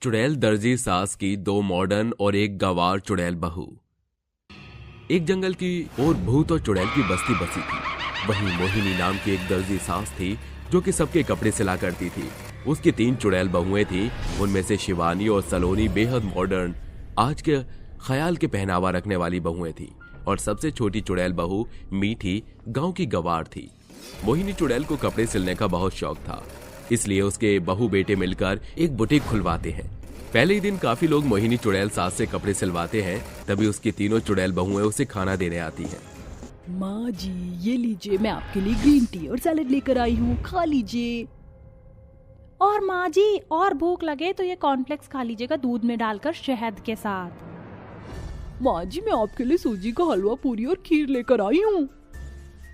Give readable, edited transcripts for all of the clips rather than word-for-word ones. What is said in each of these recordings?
चुड़ैल दर्जी सास की दो मॉडर्न और एक गंवार चुड़ैल बहू। एक जंगल की और भूत और चुड़ैल की बस्ती बसी थी। वहीं मोहिनी नाम की एक दर्जी सास थी जो कि सबके कपड़े सिला करती थी। उसकी 3 चुड़ैल बहुएं थी। उनमें से शिवानी और सलोनी बेहद मॉडर्न, आज के ख्याल के पहनावा रखने वाली बहुएं थी और सबसे छोटी चुड़ैल बहू मीठी गांव की गंवार थी। मोहिनी चुड़ैल को कपड़े सिलने का बहुत शौक था, इसलिए उसके बहू बेटे मिलकर एक बुटीक खुलवाते हैं। पहले ही दिन काफी लोग मोहिनी चुड़ैल सास से कपड़े सिलवाते हैं। तभी उसकी तीनों चुड़ैल बहुएं उसे खाना देने आती हैं। माँ जी ये लीजिए, मैं आपके लिए ग्रीन टी और सैलेड लेकर आई हूँ, खा लीजिए। और माँ जी और भूख लगे तो ये कॉर्नफ्लेक्स खा लीजिएगा दूध में डालकर शहद के साथ। माँ जी मैं आपके लिए सूजी का हलवा, पूरी और खीर लेकर आई हूँ।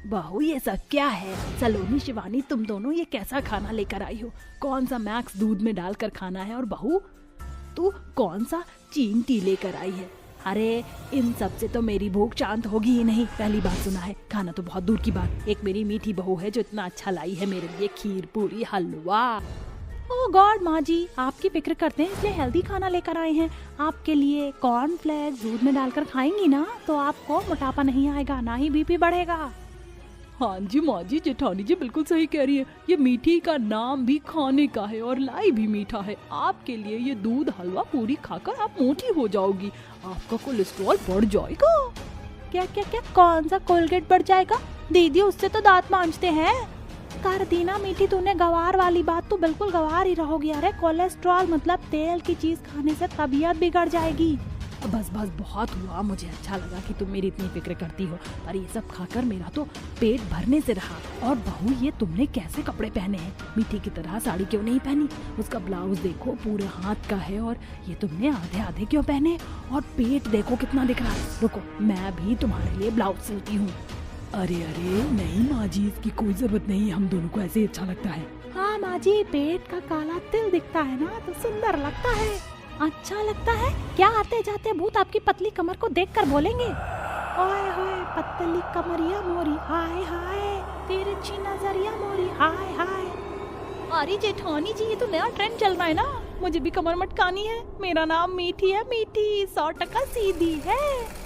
बहू ये सब क्या है? सलोनी शिवानी तुम दोनों ये कैसा खाना लेकर आई हो? कौन सा मैक्स दूध में डालकर खाना है? और बहू तू कौन सा चीन टी लेकर आई है? अरे इन सब से तो मेरी भूख शांत होगी ही नहीं। पहली बात सुना है, खाना तो बहुत दूर की बात, एक मेरी मीठी बहू है जो इतना अच्छा लाई है मेरे लिए खीर पूरी हलवा। ओह गॉड माँ जी, आपकी फिक्र करते हैं इसलिए हेल्दी खाना लेकर आए हैं आपके लिए। कॉर्नफ्लेक्स दूध में डालकर खाएंगी ना तो आपको मोटापा नहीं आएगा, ना ही बीपी बढ़ेगा। हाँ जी माँ जी, जेठानी जी बिल्कुल सही कह रही है। ये मीठी का नाम भी खाने का है और लाई भी मीठा है। आपके लिए ये दूध हलवा पूरी खाकर आप मोटी हो जाओगी, आपका कोलेस्ट्रॉल बढ़ जाएगा। क्या क्या क्या? कौन सा कोलगेट बढ़ जाएगा? दीदी उससे तो दांत मांजते हैं। कर दी ना मीठी तूने गवार वाली बात, तो बिल्कुल गवार ही रहोगी। अरे कोलेस्ट्रॉल मतलब तेल की चीज खाने से तबीयत बिगड़ जाएगी। बस बस बहुत हुआ, मुझे अच्छा लगा कि तुम मेरी इतनी फिक्र करती हो, पर ये सब खाकर मेरा तो पेट भरने से रहा। और बहू ये तुमने कैसे कपड़े पहने हैं? मीठी की तरह साड़ी क्यों नहीं पहनी? उसका ब्लाउज देखो पूरे हाथ का है और ये तुमने आधे आधे क्यों पहने? और पेट देखो कितना दिख रहा है। रुको मैं भी तुम्हारे लिए ब्लाउज सिलती हूँ। अरे अरे नहीं माँ जी, इसकी कोई जरूरत नहीं, हम दोनों को ऐसे ही अच्छा लगता है। हाँ माँ जी, पेट का काला तिल दिखता है ना तो सुंदर लगता है, अच्छा लगता है। क्या आते जाते भूत आपकी पतली कमर को देखकर बोलेंगे, ओए होए पतली कमरिया मोरी, हाय हाय तिरछी नजरिया मोरी, हाय हाय। अरे जेठानी जी ये तो नया ट्रेंड चल रहा है ना, मुझे भी कमर मटकानी है। मेरा नाम मीठी है, मीठी 100% सीधी है।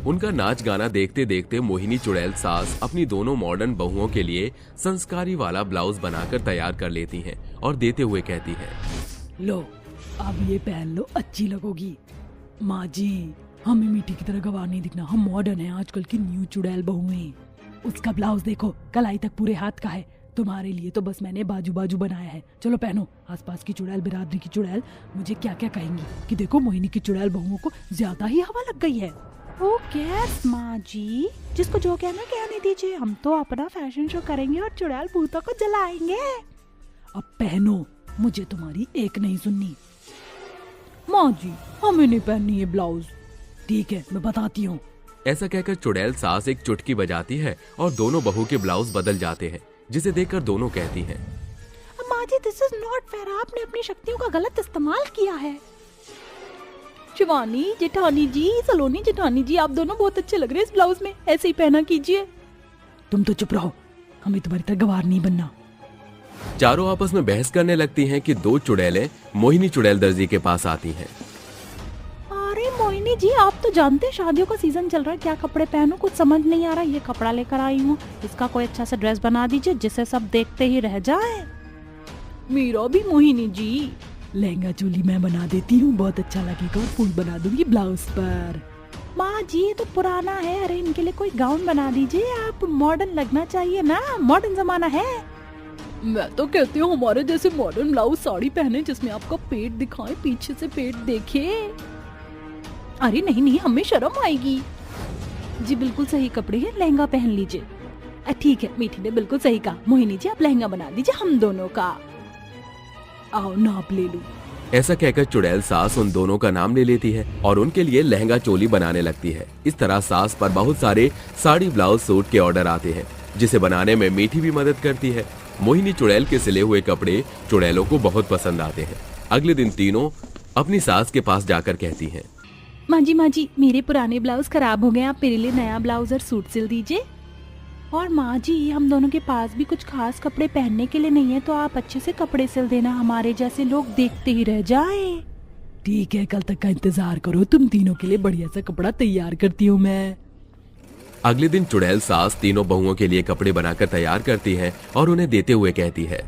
उनका नाच गाना देखते देखते मोहिनी चुड़ैल सास अपनी दोनों मॉडर्न बहुओं के लिए संस्कारी वाला ब्लाउज बनाकर तैयार कर लेती हैं और देते हुए कहती हैं, लो अब ये पहन लो, अच्छी लगोगी। माँ जी हमें मीठी की तरह गवार नहीं दिखना, हम मॉडर्न हैं, आजकल की न्यू चुड़ैल बहुएं। उसका ब्लाउज देखो कलाई तक पूरे हाथ का है, तुम्हारे लिए तो बस मैंने बाजू बाजू बनाया है। चलो पहनो। आसपास की चुड़ैल, बिरादरी की चुड़ैल मुझे क्या क्या कहेंगी कि देखो मोहिनी की चुड़ैल बहुओं को ज्यादा ही हवा लग गई है। ओके माँ जी, जिसको जो कहना कहने दीजिए, हम तो अपना फैशन शो करेंगे और चुड़ैल भूतों को जलाएंगे। अब पहनो, मुझे तुम्हारी एक नहीं सुननी। माँ जी हमें नहीं पहननी है ब्लाउज। ठीक है मैं बताती हूँ। ऐसा कहकर चुड़ैल सास एक चुटकी बजाती है और दोनों बहू के ब्लाउज बदल जाते हैं, जिसे देखकर दोनों कहती हैं, माँ जी दिस इज नॉट फेयर, आपने अपनी शक्तियों का गलत इस्तेमाल किया है। शिवानी जेठानी जी, सलोनी जेठानी जी, आप दोनों बहुत अच्छे लग रहे हैं इस ब्लाउज में, ऐसे ही पहना कीजिए। तुम तो चुप रहो, हमें तुम्हारी तरह गवार नहीं बनना। चारों आपस में बहस करने लगती हैं कि 2 चुड़ैलें मोहिनी चुड़ैल दर्जी के पास आती हैं। अरे मोहिनी जी आप तो जानते हैं शादियों का सीजन चल रहा है, क्या कपड़े पहनूं कुछ समझ नहीं आ रहा। ये कपड़ा लेकर आई हूँ, इसका कोई अच्छा सा ड्रेस बना दीजिए जिसे सब देखते ही रह जाए। मेरा भी मोहिनी जी। लहंगा चोली मैं बना देती हूँ, बहुत अच्छा लगेगा और फूल बना दूंगी ब्लाउज पर। माँ जी ये तो पुराना है, अरे इनके लिए कोई गाउन बना दीजिए आप, मॉडर्न लगना चाहिए ना, मॉडर्न जमाना है। मैं तो कहती हूँ हमारे जैसे मॉडर्न ब्लाउज साड़ी पहने जिसमें आपका पेट दिखाए, पीछे से पेट देखे। अरे नहीं नहीं हमें शर्म आएगी। जी बिल्कुल सही कपड़े हैं, लहंगा पहन लीजिए। ठीक है, मीठी ने बिल्कुल सही कहा। मोहिनी जी आप लहंगा बना दीजिए हम दोनों का। आओ नाप ले लो। ऐसा कहकर चुड़ैल सास उन दोनों का नाम ले लेती है और उनके लिए लहंगा चोली बनाने लगती है। इस तरह सास पर बहुत सारे साड़ी ब्लाउज सूट के ऑर्डर आते हैं, जिसे बनाने में मीठी भी मदद करती है। मोहिनी चुड़ैल के सिले हुए कपड़े चुड़ैलों को बहुत पसंद आते हैं। अगले दिन तीनों अपनी सास के पास जाकर कहती हैं, माँ जी मेरे पुराने ब्लाउज खराब हो गए, आप मेरे लिए नया ब्लाउज और सूट सिल दीजिए। और माँ जी हम दोनों के पास भी कुछ खास कपड़े पहनने के लिए नहीं है, तो आप अच्छे से कपड़े सिल देना, हमारे जैसे लोग देखते ही रह जाएं। ठीक है, कल तक का इंतजार करो, तुम तीनों के लिए बढ़िया सा कपड़ा तैयार करती हूँ मैं। अगले दिन चुड़ैल सास तीनों बहुओं के लिए कपड़े बनाकर तैयार करती है और उन्हें देते हुए कहती है,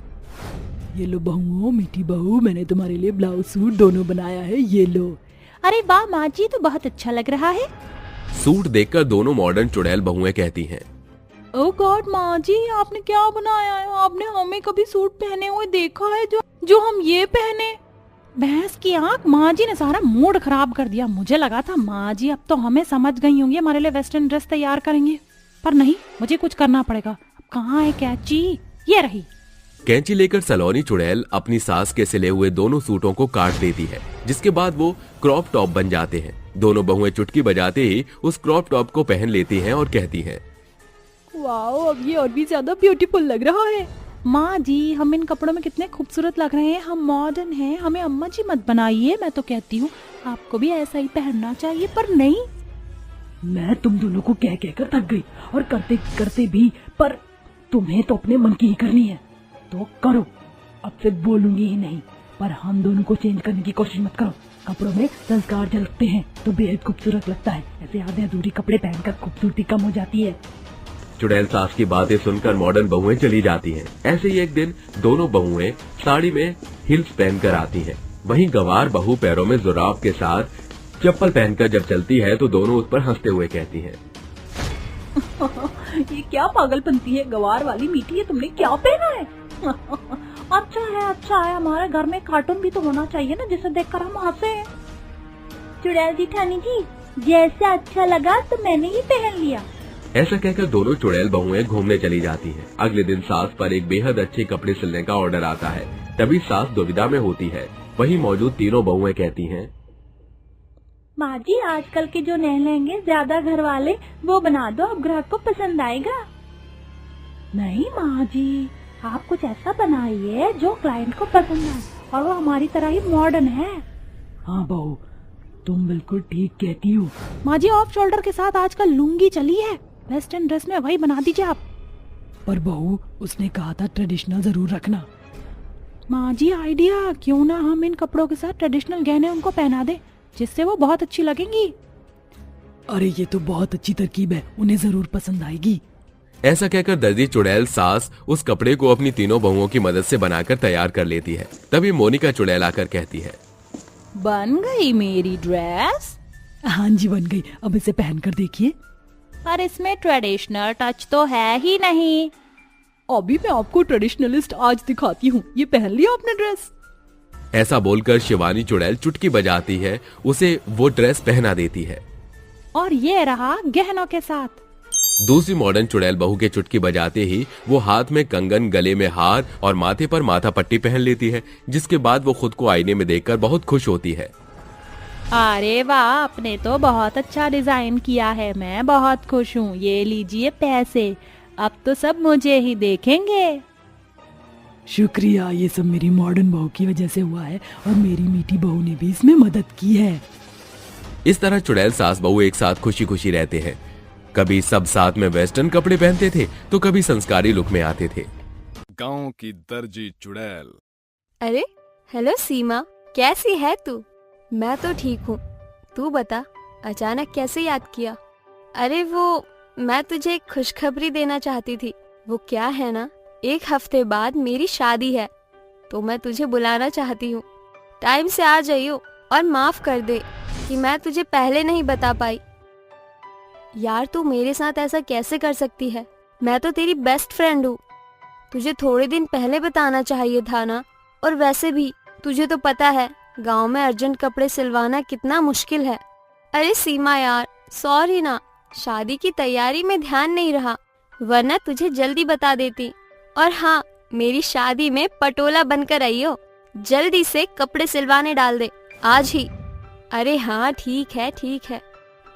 ये लो बहुओं, मीठी बहू, मैंने तुम्हारे लिए ब्लाउज सूट दोनों बनाया है, ये लो। अरे वाह माँ जी, तो बहुत अच्छा लग रहा है। सूट देखकर दोनों मॉडर्न चुड़ैल बहुएं कहती हैं, ओह गॉड माँ जी, आपने क्या बनाया है? आपने हमें कभी सूट पहने हुए देखा है जो हम ये पहने? भैंस की आंख, माँ जी ने सारा मूड खराब कर दिया। मुझे लगा था माँ जी अब तो हमें समझ गई होंगी, हमारे लिए वेस्टर्न ड्रेस तैयार करेंगे, पर नहीं, मुझे कुछ करना पड़ेगा। अब कहाँ है कैंची? ये रही। कैंची लेकर सलोनी चुड़ैल अपनी सास के सिले हुए दोनों सूटों को काट देती है, जिसके बाद वो क्रॉप टॉप बन जाते हैं। दोनों बहुएं चुटकी बजाते ही उस क्रॉप टॉप को पहन लेती हैं और कहती हैं, वाओ, अब ये और भी ज्यादा ब्यूटीफुल लग रहा है। माँ जी, हम इन कपड़ों में कितने खूबसूरत लग रहे हैं, हम मॉडर्न हैं, हमें अम्मा जी मत बनाइए। मैं तो कहती हूँ आपको भी ऐसा ही पहनना चाहिए, पर नहीं। मैं तुम दोनों को कह कर थक गई, और करते करते भी, पर तुम्हें तो अपने मन की ही करनी है तो करो, अब से बोलूंगी ही नहीं। पर हम दोनों को चेंज करने की कोशिश मत करो। कपड़ों में संस्कार झलकते हैं तो बेहद खूबसूरत लगता है, ऐसे आधे अधूरी कपड़े पहनकर खूबसूरती कम हो जाती है। चुड़ैल सास की बातें सुनकर मॉडर्न बहुएं चली जाती हैं। ऐसे ही एक दिन दोनों बहुएं साड़ी में हिल्स पहनकर आती हैं। वहीं गंवार बहू पैरों में जुराब के साथ चप्पल पहनकर जब चलती है तो दोनों उस पर हंसते हुए कहती हैं, ये क्या पागलपंती है गवार वाली मीठी, ये तुमने क्या पहना है? अच्छा है, हमारे घर में कार्टून भी तो होना चाहिए ना, जिसे देखकर हम हंसे। चुड़ैल जेठानी जी, जैसा अच्छा लगा तो मैंने ही पहन लिया। ऐसा कहकर दोनों चुड़ैल बहुएं घूमने चली जाती हैं। अगले दिन सास पर एक बेहद अच्छे कपड़े सिलने का ऑर्डर आता है। तभी सास दुविधा में होती है। वहीं मौजूद तीनों बहुएं कहती हैं, माँ जी, आजकल के जो नए लहंगे ज्यादा घर वाले, वो बना दो, अब ग्राहक को पसंद आएगा। नहीं माँ जी, आप कुछ ऐसा बनाइए जो क्लाइंट को पसंद आए, और वो हमारी तरह ही मॉडर्न है। हाँ बहू, तुम बिल्कुल ठीक कहती हो। माँ जी, ऑफ शोल्डर के साथ आजकल लुंगी चली है, वेस्टर्न ड्रेस में वही बना दीजिए आप। पर बहू, उसने कहा था ट्रेडिशनल जरूर रखना। माँ जी आइडिया, क्यों ना हम इन कपड़ों के साथ ट्रेडिशनल गहने उनको पहना दे, जिससे वो बहुत अच्छी लगेंगी। अरे ये तो बहुत अच्छी तरकीब है, उन्हें जरूर पसंद आएगी। ऐसा कहकर दर्जी चुड़ैल सास उस कपड़े को अपनी तीनों बहुओं की मदद से बनाकर तैयार कर लेती है। तभी मोनिका चुड़ैल आकर कहती है, बन गई मेरी ड्रेस? हाँ जी बन गई, अब इसे पहन कर देखिए। पर इसमें ट्रेडिशनल टच तो है ही नहीं। अभी मैं आपको ट्रेडिशनलिस्ट आज दिखाती हूँ, ये पहन लिया आपने ड्रेस? ऐसा बोलकर शिवानी चुड़ैल चुटकी बजाती है, उसे वो ड्रेस पहना देती है। और ये रहा गहनों के साथ। दूसरी मॉडर्न चुड़ैल बहू के चुटकी बजाते ही वो हाथ में कंगन, गले में हार और माथे पर माथा पट्टी पहन लेती है, जिसके बाद वो खुद को आईने में देखकर बहुत खुश होती है। अरे वाह, आपने तो बहुत अच्छा डिजाइन किया है, मैं बहुत खुश हूँ। ये लीजिए पैसे, अब तो सब मुझे ही देखेंगे। शुक्रिया, ये सब मेरी मॉडर्न बहू की वजह से हुआ है, और मेरी मीठी बहू ने भी इसमें मदद की है। इस तरह चुड़ैल सास बहू एक साथ खुशी खुशी रहते हैं। कभी सब साथ में वेस्टर्न कपड़े पहनते थे तो कभी संस्कारी लुक में आते थे। गांव की दर्जी चुड़ैल। अरे हेलो सीमा, कैसी है तू? मैं तो ठीक हूँ, तू बता, अचानक कैसे याद किया? अरे वो, मैं तुझे एक खुशखबरी देना चाहती थी। वो क्या है ना, 1 हफ्ते बाद मेरी शादी है, तो मैं तुझे बुलाना चाहती हूँ। टाइम से आ जाइयो, और माफ कर दे कि मैं तुझे पहले नहीं बता पाई। यार तू मेरे साथ ऐसा कैसे कर सकती है? मैं तो तेरी बेस्ट फ्रेंड हूँ, तुझे थोड़े दिन पहले बताना चाहिए था ना। और वैसे भी तुझे तो पता है गांव में अर्जेंट कपड़े सिलवाना कितना मुश्किल है। अरे सीमा यार, सॉरी ना, शादी की तैयारी में ध्यान नहीं रहा, वरना तुझे जल्दी बता देती। और हाँ, मेरी शादी में पटोला बनकर आइयो, जल्दी से कपड़े सिलवाने डाल दे आज ही। अरे हाँ ठीक है ठीक है,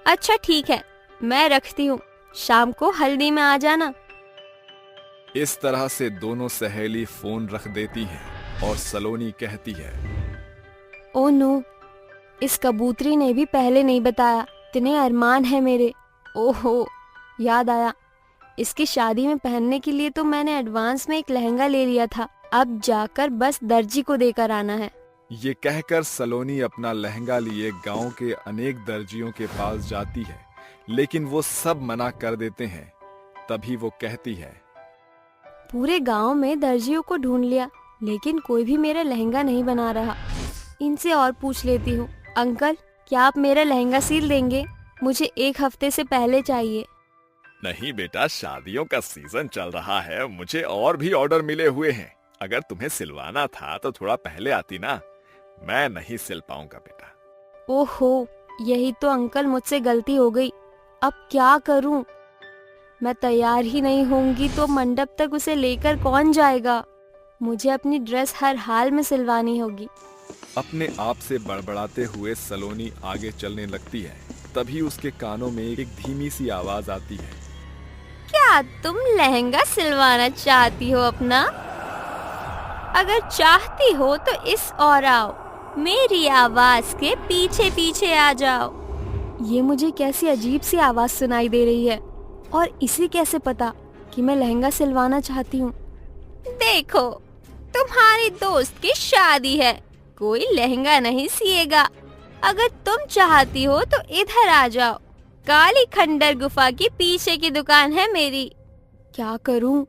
अच्छा ठीक है, मैं रखती हूँ, शाम को हल्दी में आ जाना। इस तरह से दोनों सहेली फोन रख देती हैं और सलोनी कहती है, ओ नो, इस कबूतरी ने भी पहले नहीं बताया, इतने अरमान है मेरे। ओहो, याद आया, इसकी शादी में पहनने के लिए तो मैंने एडवांस में एक लहंगा ले लिया था, अब जाकर बस दर्जी को देकर आना है। ये कहकर सलोनी अपना लहंगा लिए गांव के अनेक दर्जियों के पास जाती है, लेकिन वो सब मना कर देते हैं। तभी वो कहती है, पूरे गांव में दर्जियों को ढूंढ लिया, लेकिन कोई भी मेरा लहंगा नहीं बना रहा। इनसे और पूछ लेती हूँ। अंकल, क्या आप मेरा लहंगा सील देंगे? मुझे 1 हफ्ते से पहले चाहिए। नहीं बेटा, शादियों का सीजन चल रहा है, मुझे और भी ऑर्डर मिले हुए हैं। अगर तुम्हें सिलवाना था तो थोड़ा पहले आती ना। मैं नहीं सिल पाऊंगा बेटा। ओहो, यही तो अंकल मुझसे गलती हो गई। अब क्या करूं? मैं तैयार ही नहीं होंगी तो मंडप तक उसे लेकर कौन जाएगा? मुझे अपनी ड्रेस हर हाल में सिलवानी होगी। अपने आप से बड़बड़ाते हुए सलोनी आगे चलने लगती है। तभी उसके कानों में एक धीमी सी आवाज आती है। क्या तुम लहंगा सिलवाना चाहती हो अपना? अगर चाहती हो तो इस ओर आओ, मेरी आवाज के पीछे पीछे आ जाओ। ये मुझे कैसी अजीब सी आवाज सुनाई दे रही है, और इसे कैसे पता कि मैं लहंगा सिलवाना चाहती हूँ? देखो, तुम्हारी दोस्त की शादी है, कोई लहंगा नहीं सिएगा। अगर तुम चाहती हो तो इधर आ जाओ, काली खंडर गुफा की पीछे की दुकान है मेरी। क्या करूं?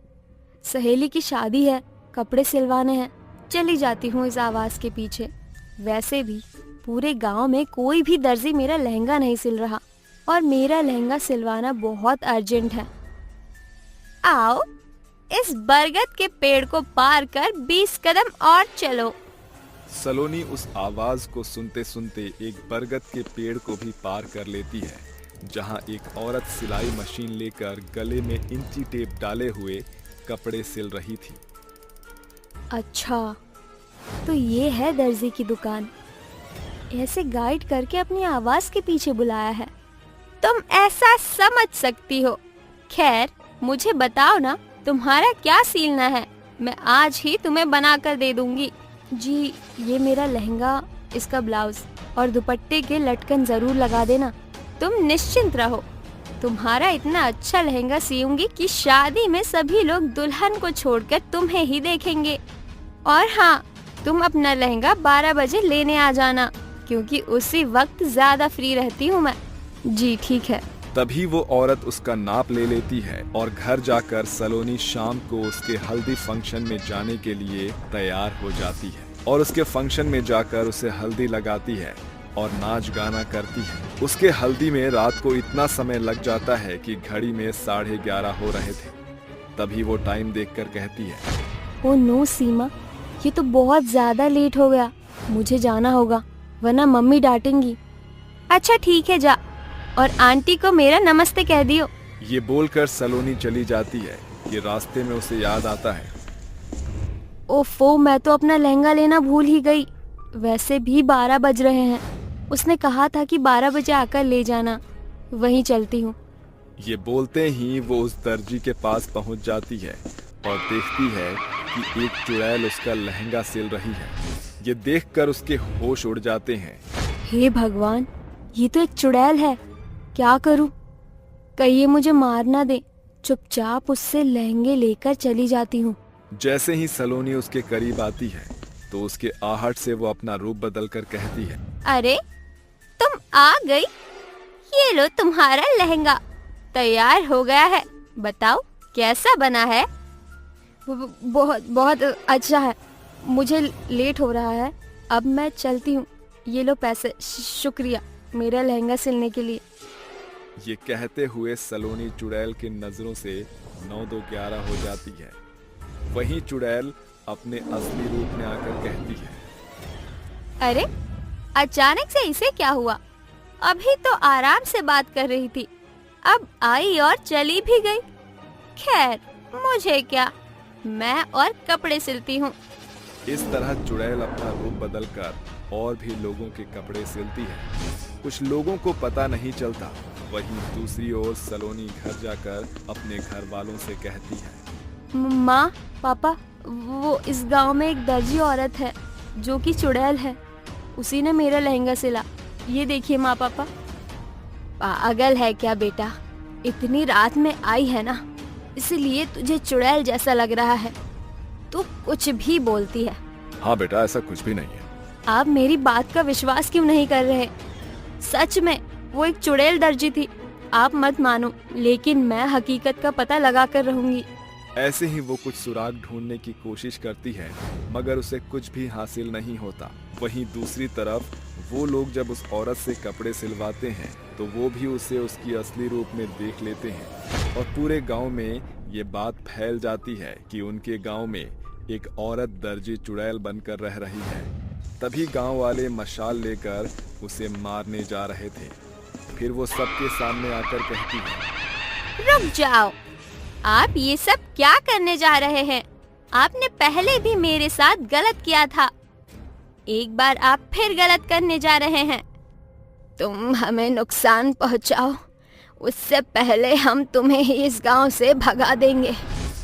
सहेली की शादी है, कपड़े सिलवाने हैं। चली जाती हूँ इस आवाज के पीछे। वैसे भी पूरे गांव में कोई भी दर्जी मेरा लहंगा नहीं सिल रहा, और मेरा लहंगा सिलवाना बहुत अर्जेंट है। आओ, इस बरगद के पेड़ को पार कर 20 कदम और चलो। सलोनी उस आवाज को सुनते सुनते एक बरगद के पेड़ को भी पार कर लेती है, जहां एक औरत सिलाई मशीन लेकर गले में इंची टेप डाले हुए कपड़े सिल रही थी। अच्छा, तो ये है दर्जी की दुकान। ऐसे गाइड करके अपनी आवाज के पीछे बुलाया है। तुम ऐसा समझ सकती हो। खैर, मुझे बताओ ना, तुम्हारा क्या सीलना है? मैं आज ही तुम्हें बना कर दे दूंगी। जी, ये मेरा लहंगा, इसका ब्लाउज और दुपट्टे के लटकन जरूर लगा देना। तुम निश्चिंत रहो, तुम्हारा इतना अच्छा लहंगा सीऊंगी कि शादी में सभी लोग दुल्हन को छोड़कर तुम्हें ही देखेंगे। और हाँ, तुम अपना लहंगा 12 बजे लेने आ जाना, क्योंकि उसी वक्त ज्यादा फ्री रहती हूँ मैं। जी ठीक है। तभी वो औरत उसका नाप ले लेती है और घर जाकर सलोनी शाम को उसके हल्दी फंक्शन में जाने के लिए तैयार हो जाती है, और उसके फंक्शन में जाकर उसे हल्दी लगाती है और नाच गाना करती है। उसके हल्दी में रात को इतना समय लग जाता है कि घड़ी में 11:30 हो रहे थे। तभी वो टाइम देखकर कहती है, ओ नो सीमा, ये तो बहुत ज्यादा लेट हो गया। मुझे जाना होगा, वरना मम्मी डांटेंगी। अच्छा ठीक है, जा, और आंटी को मेरा नमस्ते कह दियो। ये बोलकर सलोनी चली जाती है कि रास्ते में उसे याद आता है, ओफो, मैं तो अपना लहंगा लेना भूल ही गई। वैसे भी 12 बज रहे हैं। उसने कहा था कि 12 बजे आकर ले जाना। वहीं चलती हूँ। ये बोलते ही वो उस दर्जी के पास पहुंच जाती है और देखती है कि एक चुड़ैल उसका लहंगा सिल रही है। ये देखकर उसके होश उड़ जाते हैं। हे भगवान, ये तो एक चुड़ैल है। क्या करूं? कहीं ये मुझे मार ना दे। चुपचाप उससे लहंगे लेकर चली जाती हूँ। जैसे ही सलोनी उसके करीब आती है तो उसके आहट से वो अपना रूप बदलकर कहती है, अरे तुम आ गई। ये लो तुम्हारा लहंगा, तैयार हो गया है। बताओ कैसा बना है? बहुत बहुत अच्छा है। मुझे लेट हो रहा है, अब मैं चलती हूँ। ये लो पैसे, शुक्रिया मेरा लहंगा सिलने के लिए। ये कहते हुए सलोनी चुड़ैल की नजरों से 9-2-11 हो जाती है। वहीं चुड़ैल अपने असली रूप में आकर कहती है, अरे अचानक से इसे क्या हुआ? अभी तो आराम से बात कर रही थी, अब आई और चली भी गई। खैर मुझे क्या, मैं और कपड़े सिलती हूँ। इस तरह चुड़ैल अपना रूप बदलकर और भी लोगों के कपड़े सिलती है। कुछ लोगों को पता नहीं चलता। वहीं दूसरी ओर सलोनी घर जाकर अपने घर वालों से कहती है, माँ, पापा, वो इस गांव में एक दर्जी औरत है जो कि चुड़ैल है। उसी ने मेरा लहंगा सिला। ये देखिए माँ पापा। पागल है क्या बेटा? इतनी रात में आई है ना, इसलिए तुझे चुड़ैल जैसा लग रहा है। तू कुछ भी बोलती है। हाँ बेटा, ऐसा कुछ भी नहीं है। आप मेरी बात का विश्वास क्यों नहीं कर रहे? सच में वो एक चुड़ैल दर्जी थी। आप मत मानो, लेकिन मैं हकीकत का पता लगा कर रहूंगी। ऐसे ही वो कुछ सुराग ढूंढने की कोशिश करती है, मगर उसे कुछ भी हासिल नहीं होता। वहीं दूसरी तरफ वो लोग जब उस औरत से कपड़े सिलवाते हैं तो वो भी उसे उसकी असली रूप में देख लेते हैं और पूरे गांव में ये बात फैल जाती है कि उनके गांव में एक औरत दर्जी चुड़ैल बनकर रह रही है। तभी गांव वाले मशाल लेकर उसे मारने जा रहे थे। फिर वो सबके सामने आकर कहती है, रुक जाओ, आप ये सब क्या करने जा रहे हैं? आपने पहले भी मेरे साथ गलत किया था, एक बार आप फिर गलत करने जा रहे हैं। तुम हमें नुकसान पहुंचाओ, उससे पहले हम तुम्हें इस गांव से भगा देंगे।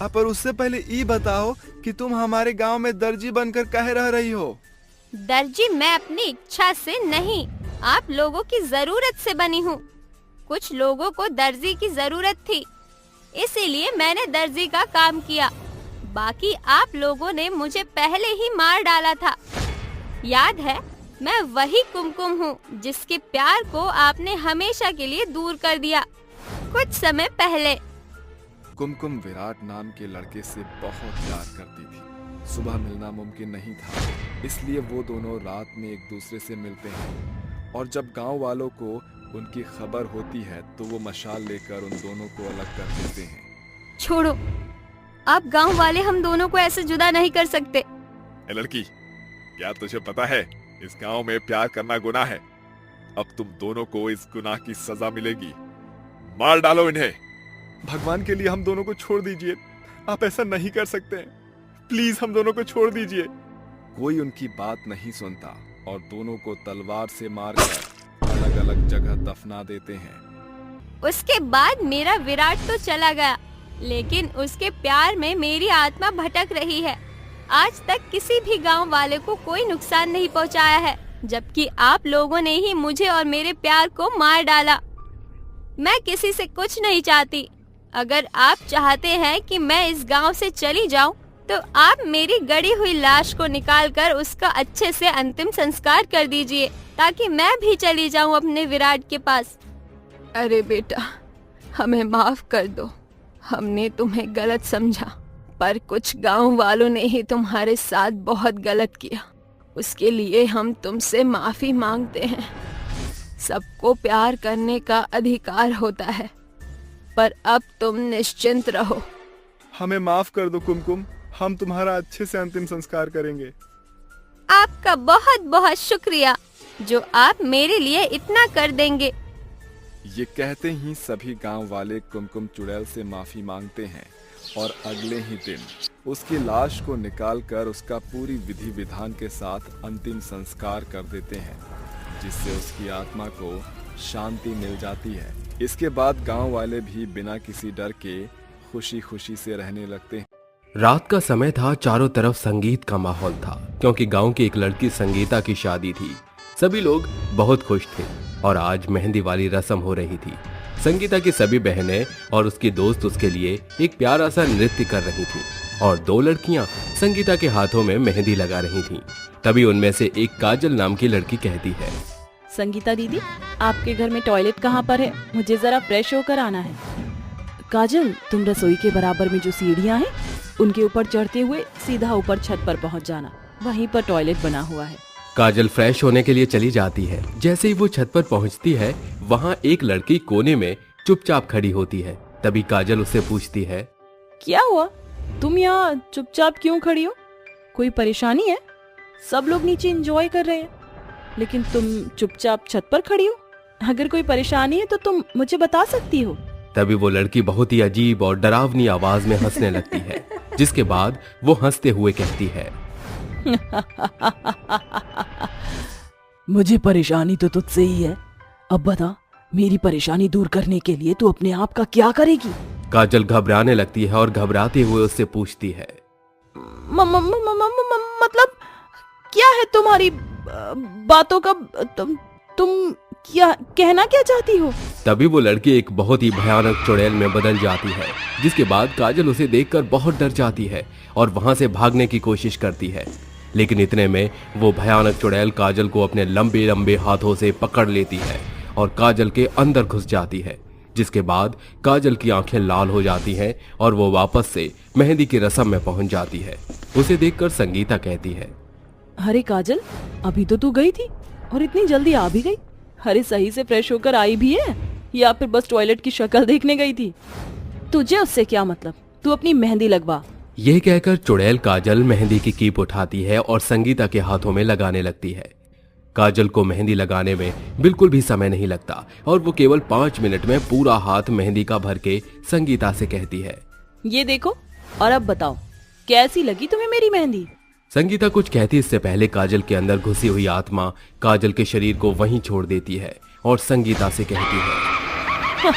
पर उससे पहले ये बताओ कि तुम हमारे गांव में दर्जी बनकर काहे रह रही हो? दर्जी मैं अपनी इच्छा से नहीं, आप लोगों की जरूरत से बनी हूँ। कुछ लोगों को दर्जी की जरूरत थी, इसीलिए मैंने दर्जी का काम किया। बाकी आप लोगों ने मुझे पहले ही मार डाला था। याद है, मैं वही कुमकुम हूँ जिसके प्यार को आपने हमेशा के लिए दूर कर दिया कुछ समय पहले। कुमकुम विराट नाम के लड़के से बहुत प्यार करती थी। सुबह मिलना मुमकिन नहीं था, इसलिए वो दोनों रात में एक दूसरे से मिलते हैं और जब गांव वालों को उनकी खबर होती है तो वो मशाल लेकर उन दोनों को अलग कर देते हैं। छोड़ो, आप गांव वाले हम दोनों को ऐसे जुदा नहीं कर सकते। ए लड़की, क्या तुझे पता है इस गांव में प्यार करना गुनाह है? अब तुम दोनों को इस गुनाह की सजा मिलेगी। मार डालो इन्हें। भगवान के लिए हम दोनों को छोड़ दीजिए, आप ऐसा नहीं कर सकते। प्लीज हम दोनों को छोड़ दीजिए। कोई उनकी बात नहीं सुनता और दोनों को तलवार से मारकर अलग अलग जगह दफना देते हैं। उसके बाद मेरा विराट तो चला गया, लेकिन उसके प्यार में मेरी आत्मा भटक रही है। आज तक किसी भी गांव वाले को कोई नुकसान नहीं पहुंचाया है, जबकि आप लोगों ने ही मुझे और मेरे प्यार को मार डाला। मैं किसी से कुछ नहीं चाहती। अगर आप चाहते हैं कि मैं इस गांव से चली जाऊं, तो आप मेरी गड़ी हुई लाश को निकालकर उसका अच्छे से अंतिम संस्कार कर दीजिए, ताकि मैं भी चली जाऊं अपने विराट के पास। अरे बेटा, हमें माफ कर दो, हमने तुम्हें गलत समझा, पर कुछ गांव वालों ने ही तुम्हारे साथ बहुत गलत किया। उसके लिए हम तुमसे माफी मांगते हैं। सबको प्यार करने का अधिकार होता है, पर अब तुम निश्चिंत रहो। हमें माफ कर दो कुमकुम, हम तुम्हारा अच्छे से अंतिम संस्कार करेंगे। आपका बहुत बहुत शुक्रिया जो आप मेरे लिए इतना कर देंगे। ये कहते ही सभी गांव वाले कुमकुम चुड़ैल से माफी मांगते हैं और अगले ही दिन उसकी लाश को निकालकर उसका पूरी विधि विधान के साथ अंतिम संस्कार कर देते हैं, जिससे उसकी आत्मा को शांति मिल जाती है। इसके बाद गांव वाले भी बिना किसी डर के खुशी खुशी से रहने लगते हैं। रात का समय था, चारों तरफ संगीत का माहौल था, क्योंकि गांव की एक लड़की संगीता की शादी थी। सभी लोग बहुत खुश थे और आज मेहंदी वाली रस्म हो रही थी। संगीता की सभी बहनें और उसकी दोस्त उसके लिए एक प्यारा सा नृत्य कर रही थी और दो लड़कियां संगीता के हाथों में मेहंदी लगा रही थीं। तभी उनमें से एक काजल नाम की लड़की कहती है, संगीता दीदी, आपके घर में टॉयलेट कहाँ पर है? मुझे जरा फ्रेश होकर आना है। काजल, तुम रसोई के बराबर में जो सीढ़ियाँ हैं उनके ऊपर चढ़ते हुए सीधा ऊपर छत पर पहुँच जाना, वहीं पर टॉयलेट बना हुआ है। काजल फ्रेश होने के लिए चली जाती है। जैसे ही वो छत पर पहुंचती है, वहाँ एक लड़की कोने में चुपचाप खड़ी होती है। तभी काजल उससे पूछती है, क्या हुआ? तुम यहाँ चुपचाप क्यों खड़ी हो? कोई परेशानी है? सब लोग नीचे एंजॉय कर रहे हैं, लेकिन तुम चुपचाप छत पर खड़ी हो। अगर कोई परेशानी है तो तुम मुझे बता सकती हो। तभी वो लड़की बहुत ही अजीब और डरावनी आवाज में हंसने लगती है, जिसके बाद वो हंसते हुए कहती है, मुझे परेशानी तो तुझसे ही है। अब बता, मेरी परेशानी दूर करने के लिए तू अपने आप का क्या करेगी? काजल घबराने लगती है और घबराते हुए उससे पूछती है, मतलब क्या है तुम्हारी बातों का? तुम क्या कहना क्या चाहती हो? तभी वो लड़की एक बहुत ही भयानक चुड़ैल में बदल जाती है, जिसके बाद काजल उसे देखकर बहुत डर जाती है और वहां से भागने की कोशिश करती है। लेकिन इतने में वो भयानक चुड़ैल काजल को अपने लंबे लंबे हाथों से पकड़ लेती है और काजल के अंदर घुस जाती है, जिसके बाद काजल की आंखें लाल हो जाती हैं और वो वापस से मेहंदी की रस्म में पहुंच जाती है। उसे देखकर संगीता कहती है, अरे काजल, अभी तो तू गई थी और इतनी जल्दी आ भी गई। अरे सही से फ्रेश होकर आई भी है या फिर बस टॉयलेट की शक्ल देखने गई थी? तुझे उससे क्या मतलब, तू अपनी मेहंदी लगवा। यह कहकर चुड़ैल काजल मेहंदी की कीप उठाती है और संगीता के हाथों में लगाने लगती है। काजल को मेहंदी लगाने में बिल्कुल भी समय नहीं लगता और वो केवल 5 मिनट में पूरा हाथ मेहंदी का भर के संगीता से कहती है, ये देखो और अब बताओ कैसी लगी तुम्हें मेरी मेहंदी? संगीता कुछ कहती इससे पहले काजल के अंदर घुसी हुई आत्मा काजल के शरीर को वहीं छोड़ देती है और संगीता से कहती है,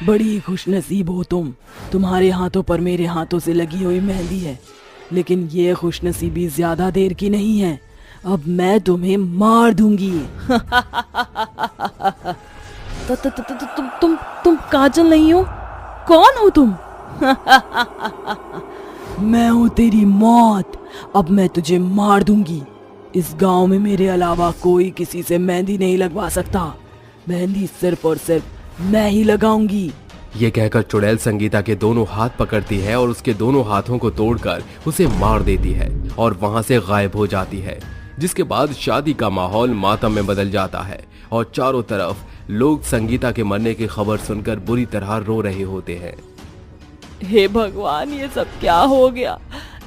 बड़ी खुशनसीब हो तुम, तुम्हारे हाथों पर मेरे हाथों से लगी हुई मेहंदी है, लेकिन ये खुशनसीबी ज्यादा देर की नहीं है। अब मैं तुम्हें मार दूंगी। तुम काजल नहीं हो? कौन हो तुम? मैं हूँ तेरी मौत। अब मैं तुझे मार दूंगी। इस गांव में मेरे अलावा कोई किसी से मेहंदी नहीं लगवा सकता। मेहंदी सिर्फ और सिर्फ मैं ही लगाऊंगी। ये कहकर चुड़ैल संगीता के दोनों हाथ पकड़ती है और उसके दोनों हाथों को तोड़कर उसे मार देती है और वहां से गायब हो जाती है, जिसके बाद शादी का माहौल मातम में बदल जाता है और चारों तरफ लोग संगीता के मरने की खबर सुनकर बुरी तरह रो रहे होते हैं। हे भगवान, ये सब क्या हो गया?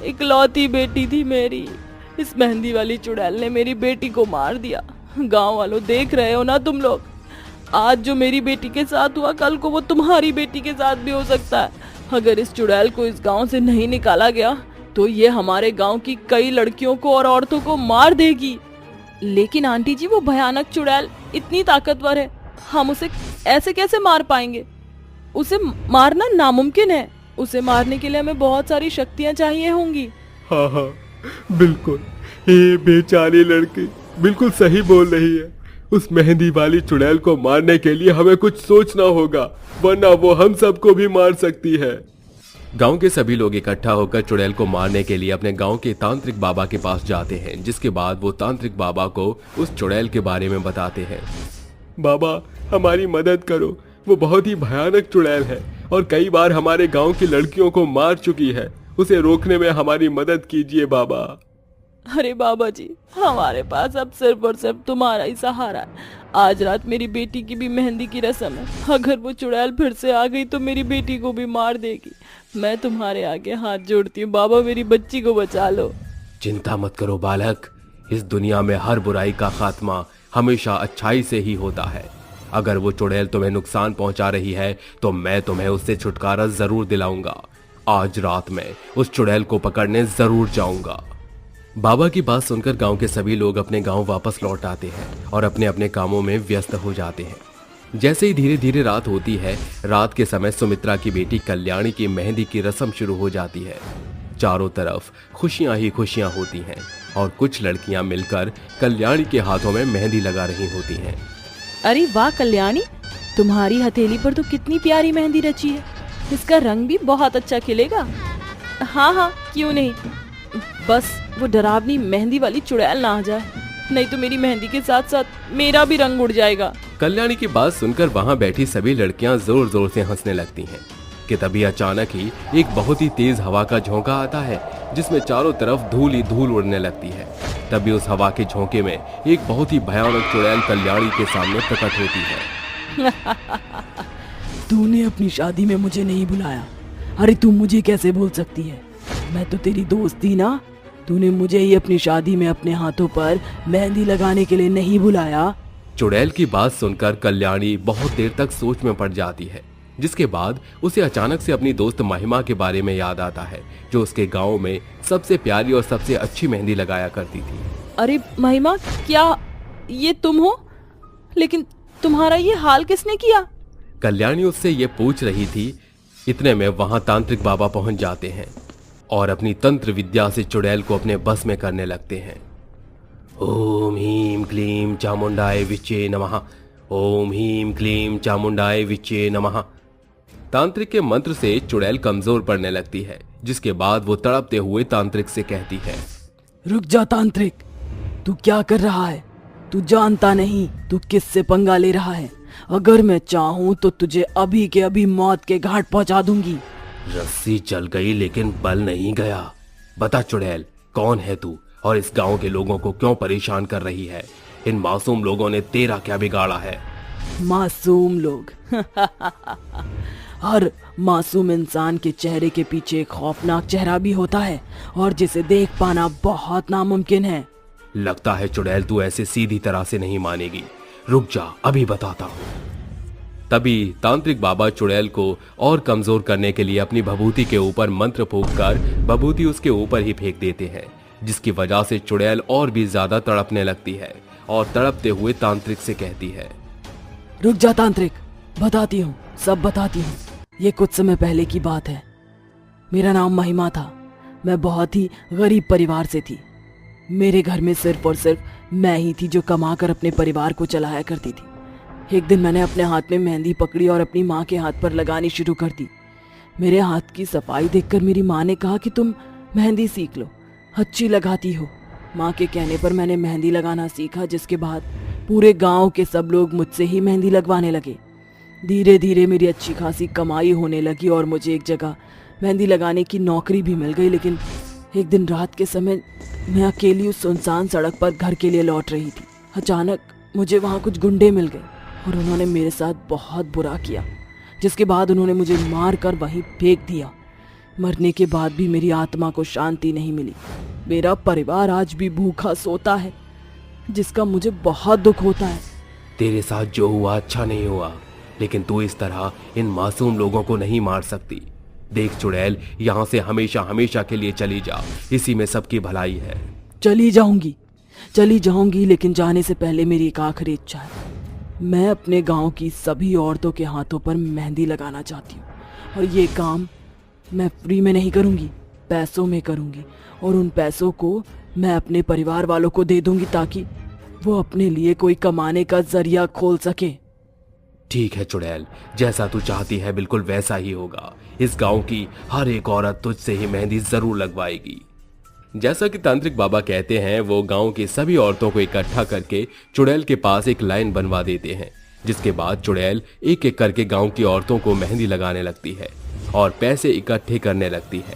इकलौती बेटी थी मेरी, इस मेहंदी वाली चुड़ैल ने मेरी बेटी को मार दिया। गांव वालों, देख रहे हो ना तुम लोग, आज जो मेरी बेटी के साथ हुआ कल को वो तुम्हारी बेटी के साथ भी हो सकता है। अगर इस चुड़ैल को इस गांव से नहीं निकाला गया तो ये हमारे गांव की कई लड़कियों को और औरतों को मार देगी। लेकिन आंटी जी, वो भयानक चुड़ैल इतनी ताकतवर है, हम उसे ऐसे कैसे मार पाएंगे? उसे मारना नामुमकिन है। उसे मारने के लिए हमें बहुत सारी शक्तियां चाहिए होंगी। हाँ हाँ बिल्कुल, ये बेचारी लड़की बिल्कुल सही बोल रही है। उस मेहंदी वाली चुड़ैल को मारने के लिए हमें कुछ सोचना होगा, वरना वो हम सबको भी मार सकती है। गांव के सभी लोग इकट्ठा होकर चुड़ैल को मारने के लिए अपने गांव के तांत्रिक बाबा के पास जाते हैं, जिसके बाद वो तांत्रिक बाबा को उस चुड़ैल के बारे में बताते हैं। बाबा, हमारी मदद करो, वो बहुत ही भयानक चुड़ैल है और कई बार हमारे गांव की लड़कियों को मार चुकी है। उसे रोकने में हमारी मदद कीजिए बाबा। अरे बाबा जी, हमारे पास अब सिर्फ और सिर्फ तुम्हारा ही सहारा है। आज रात मेरी बेटी की भी मेहंदी की रस्म है। अगर वो चुड़ैल फिर से आ गई तो मेरी बेटी को भी मार देगी। मैं तुम्हारे आगे हाथ जोड़ती हूँ बाबा, मेरी बच्ची को बचा लो। चिंता मत करो बालक, इस दुनिया में हर बुराई का खात्मा हमेशा अच्छाई से ही होता है। अगर वो चुड़ैल तुम्हें नुकसान पहुंचा रही है तो मैं तुम्हें उससे छुटकारा जरूर दिलाऊंगा। आज रात में उस चुड़ैल को पकड़ने जरूर जाऊंगा। बाबा की बात सुनकर गांव के सभी लोग अपने गांव वापस लौट आते हैं और अपने अपने कामों में व्यस्त हो जाते हैं। जैसे ही धीरे धीरे रात होती है, रात के समय सुमित्रा की बेटी कल्याणी की मेहंदी की रस्म शुरू हो जाती है। चारों तरफ खुशियां ही खुशियां होती हैं और कुछ लड़कियां मिलकर कल्याणी के हाथों में मेहंदी लगा रही होती हैं। अरे वाह कल्याणी, तुम्हारी हथेली पर तो कितनी प्यारी मेहंदी रची है। इसका रंग भी बहुत अच्छा खिलेगा। हाँ हाँ, क्यों नहीं। बस वो डरावनी मेहंदी वाली चुड़ैल ना आ जाए, नहीं तो मेरी मेहंदी के साथ साथ मेरा भी रंग उड़ जाएगा। कल्याणी की बात सुनकर वहां बैठी सभी लड़कियां जोर जोर से हंसने लगती हैं कि तभी अचानक ही एक बहुत ही तेज हवा का झोंका आता है, जिसमें चारों तरफ धूल ही धूल उड़ने लगती है। तभी उस हवा के झोंके में एक बहुत ही भयानक चुड़ैल कल्याणी के सामने प्रकट होती है। तूने अपनी शादी में मुझे नहीं बुलाया। अरे तू मुझे कैसे भूल सकती है? मैं तो तेरी दोस्त थी ना। तूने मुझे ही अपनी शादी में अपने हाथों पर मेहंदी लगाने के लिए नहीं बुलाया। चुड़ैल की बात सुनकर कल्याणी बहुत देर तक सोच में पड़ जाती है, जिसके बाद उसे अचानक से अपनी दोस्त महिमा के बारे में याद आता है, जो उसके गांव में सबसे प्यारी और सबसे अच्छी मेहंदी लगाया करती थी। अरे महिमा, क्या ये तुम हो? लेकिन तुम्हारा ये हाल किसने किया? कल्याणी उससे ये पूछ रही थी। इतने में वहां तांत्रिक बाबा पहुंच जाते हैं और अपनी तंत्र विद्या से चुड़ैल को अपने बस में करने लगते हैं। ओम ह्रीं क्लीं चामुंडाय विचे नमः। ओम ह्रीं क्लीं चामुंडाय विचे नमः। तांत्रिक के मंत्र से चुड़ैल कमजोर पड़ने लगती है। जिसके बाद वो तड़पते हुए तांत्रिक से कहती है, रुक जा तांत्रिक, तू क्या कर रहा है? तू जानता नहीं तू किससे पंगा ले रहा है। अगर मैं चाहूं तो तुझे अभी के अभी मौत के घाट पहुंचा दूंगी। रस्सी चल गई लेकिन बल नहीं गया। बता चुड़ैल, कौन है तू और इस गांव के लोगों को क्यों परेशान कर रही है? इन मासूम लोगों ने तेरा क्या बिगाड़ा है? मासूम लोग हर मासूम इंसान के चेहरे के पीछे एक खौफनाक चेहरा भी होता है और जिसे देख पाना बहुत नामुमकिन है। लगता है चुड़ैल तू ऐसे सीधी तरह से नहीं मानेगी। रुक जा, अभी बताता हूँ। तभी तांत्रिक बाबा चुड़ैल को और कमजोर करने के लिए अपनी भभूति के ऊपर मंत्र फूंककर भभूति उसके ऊपर ही फेंक देते हैं, जिसकी वजह से चुड़ैल और भी ज्यादा तड़पने लगती है और तड़पते हुए तांत्रिक से कहती है, रुक जा तांत्रिक, बताती हूँ, सब बताती हूँ। ये कुछ समय पहले की बात है। मेरा नाम महिमा था। मैं बहुत ही गरीब परिवार से थी। मेरे घर में सिर्फ और सिर्फ मैं ही थी जो कमाकर अपने परिवार को चलाया करती थी। एक दिन मैंने अपने हाथ में मेहंदी पकड़ी और अपनी माँ के हाथ पर लगानी शुरू कर दी। मेरे हाथ की सफाई देखकर मेरी माँ ने कहा कि तुम मेहंदी सीख लो, अच्छी लगाती हो। माँ के कहने पर मैंने मेहंदी लगाना सीखा, जिसके बाद पूरे गांव के सब लोग मुझसे ही मेहंदी लगवाने लगे। धीरे धीरे मेरी अच्छी खासी कमाई होने लगी और मुझे एक जगह मेहंदी लगाने की नौकरी भी मिल गई। लेकिन एक दिन रात के समय मैं अकेली उस सुनसान सड़क पर घर के लिए लौट रही थी। अचानक मुझे वहाँ कुछ गुंडे मिल गए और उन्होंने मेरे साथ बहुत बुरा किया, जिसके बाद उन्होंने मुझे मार कर वहीं फेंक दिया। मरने के बाद भी मेरी आत्मा को शांति नहीं मिली। मेरा परिवार आज भी भूखा सोता है, जिसका मुझे बहुत दुख होता है। तेरे साथ जो हुआ अच्छा नहीं हुआ, लेकिन तू इस तरह इन मासूम लोगों को नहीं मार सकती। देख चुड़ैल, यहाँ से हमेशा हमेशा के लिए चली जा, इसी में सबकी भलाई है। चली जाऊंगी, लेकिन जाने से पहले मेरी एक आखिरी इच्छा है। मैं अपने गांव की सभी औरतों के हाथों पर मेहंदी लगाना चाहती हूँ और ये काम मैं फ्री में नहीं करूंगी, पैसों में करूंगी और उन पैसों को मैं अपने परिवार वालों को दे दूंगी ताकि वो अपने लिए कोई कमाने का जरिया खोल सके। ठीक है चुड़ैल, जैसा तू चाहती है बिल्कुल वैसा ही होगा। इस गांव की हर एक औरत तुझसे ही मेहंदी जरूर लगवाएगी। जैसा कि तांत्रिक बाबा कहते हैं, वो गांव की सभी औरतों को इकट्ठा करके चुड़ैल के पास एक लाइन बनवा देते हैं, जिसके बाद चुड़ैल एक एक करके गांव की औरतों को मेहंदी लगाने लगती है और पैसे इकट्ठे करने लगती है।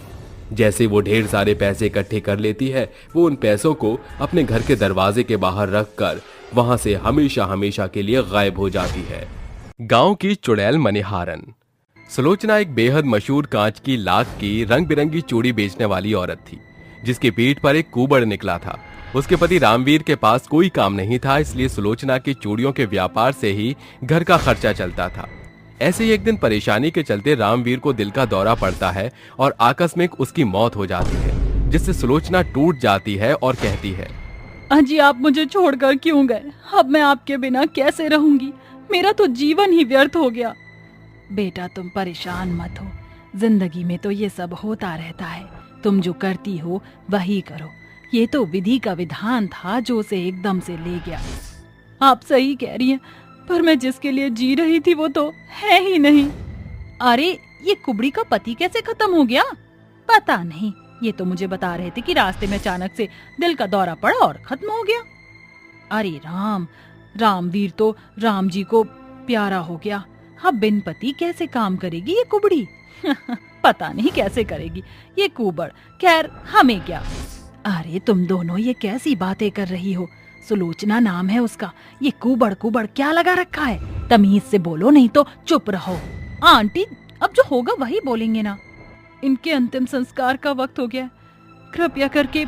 जैसे वो ढेर सारे पैसे इकट्ठे कर लेती है, वो उन पैसों को अपने घर के दरवाजे के बाहर रखकर वहां से हमेशा हमेशा के लिए गायब हो जाती है। गांव की चुड़ैल मनिहारन। सुलोचना एक बेहद मशहूर कांच की लाख की रंग बिरंगी चूड़ी बेचने वाली औरत थी, जिसकी पीठ पर एक कुबड़ निकला था। उसके पति रामवीर के पास कोई काम नहीं था, इसलिए सुलोचना की चूड़ियों के व्यापार से ही घर का खर्चा चलता था। ऐसे ही एक दिन परेशानी के चलते रामवीर को दिल का दौरा पड़ता है और आकस्मिक उसकी मौत हो जाती है, जिससे सुलोचना टूट जाती है और कहती है, अजी आप मुझे छोड़कर क्यों गए? अब मैं आपके बिना कैसे रहूंगी? मेरा तो जीवन ही व्यर्थ हो गया। बेटा तुम परेशान मत हो, जिंदगी में तो ये सब होता रहता है। तुम जो करती हो वही करो। ये तो विधि का विधान था जो उसे एकदम से ले गया। आप सही कह रही हैं, पर मैं जिसके लिए जी रही थी वो तो है ही नहीं। अरे ये कुबड़ी का पति कैसे खत्म हो गया? पता नहीं, ये तो मुझे बता रहे थे कि रास्ते में अचानक से दिल का दौरा पड़ा और खत्म हो गया। अरे रामवीर तो राम जी को प्यारा हो गया। अब बिन पति कैसे काम करेगी ये कुबड़ी? पता नहीं कैसे करेगी ये कुबड़। खैर हमें क्या। अरे तुम दोनों ये कैसी बातें कर रही हो? सुलोचना नाम है उसका, ये कुबड़ क्या लगा रखा है? तमीज से बोलो, नहीं तो चुप रहो। आंटी अब जो होगा वही बोलेंगे ना। इनके अंतिम संस्कार का वक्त हो गया, कृपया करके